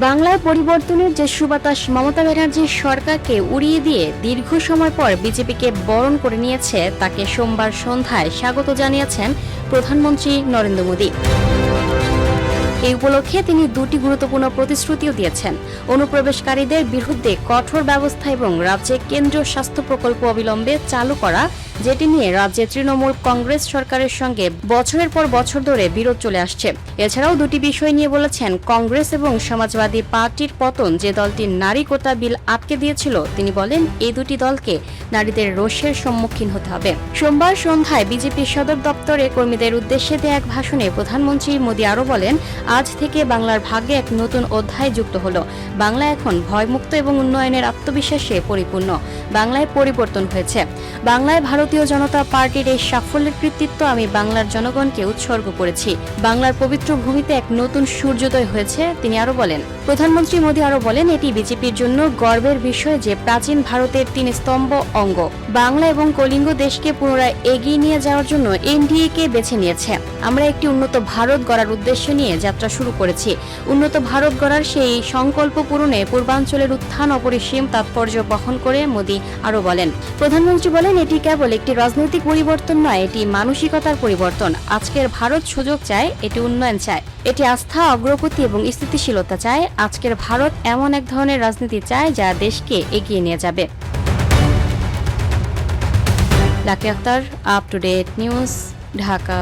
বাংলায় পরিবর্তনের যে সুবাতাস মমতা ব্যানার্জির সরকারকে উড়িয়ে দিয়ে দীর্ঘ সময় পর বিজেপিকে বরণ করে নিয়েছে, তাকে সোমবার সন্ধ্যায় স্বাগত জানিয়েছেন প্রধানমন্ত্রী নরেন্দ্র মোদী। এই উপলক্ষে তিনি দুটি গুরুত্বপূর্ণ প্রতিশ্রুতিও দিয়েছেন। অনুপ্রবেশকারীদের বিরুদ্ধে কঠোর ব্যবস্থা এবং রাজ্যে কেন্দ্রীয় স্বাস্থ্য প্রকল্প অবিলম্বে চালু করা, যেটি নিয়ে রাজ্যে তৃণমূল কংগ্রেস সরকারের সঙ্গে বছরের পর বছর ধরে বিরোধ চলে আসছে। এছাড়াও দুটি বিষয় নিয়ে বলেছেন, কংগ্রেস এবং সমাজবাদী পার্টির পতন যে দলটি নারী কোটা বিল আটকে দিয়েছিল, তিনি বলেন এই দুটি দলকে নারীদের রোষের সম্মুখীন হতে হবে। সোমবার সন্ধ্যায় বিজেপির সদর দপ্তরে কর্মীদের উদ্দেশ্যে দেয়া এক ভাষণে প্রধানমন্ত্রী মোদী আরও বলেন, আজ থেকে বাংলার ভাগ্যে এক নতুন অধ্যায় যুক্ত হলো। বাংলা এখন ভয়মুক্ত এবং উন্নয়নের আত্মবিশ্বাসে পরিপূর্ণ। বাংলায় পরিবর্তন হয়েছে। বাংলায় ভারতীয় জনতা পার্টির এই সাফল্যের কৃতিত্ব আমি বাংলার জনগণকে উৎসর্গ করেছি। বাংলার পবিত্র ভূমিতে এক নতুন সূর্যোদয় হয়েছে, তিনি আরো বলেন। প্রধানমন্ত্রী মোদী আরো বলেন, এটি বিজেপির জন্য গর্বের বিষয় যে প্রাচীন ভারতের তিন স্তম্ভ অঙ্গ বাংলা এবং কলিঙ্গ দেশকে পুনরায় এগিয়ে নিয়ে যাওয়ার জন্য এনডিএ কে বেছে নিয়েছে। আমরা একটি উন্নত ভারত গড়ার উদ্দেশ্য নিয়ে যাত্রা শুরু করেছি। উন্নত ভারত গড়ার সেই সংকল্প পূরণে পূর্বাঞ্চলের উত্থান অপরিসীম তাৎপর্য বহন করে মোদী আরো বলেন। প্রধানমন্ত্রী বলেন, এটি কেবল একটি রাজনৈতিক পরিবর্তন নয়, এটি মানসিকতার পরিবর্তন। আজকের ভারত সুযোগ চায়, এটি উন্নয়ন চায়, এটি আস্থা, অগ্রগতি এবং স্থিতিশীলতা চায়। আজকের ভারত এমন এক ধরনের রাজনীতি চায় যা দেশকে এগিয়ে নিয়ে যাবে। Lucky Akter, up to date news, Dhaka.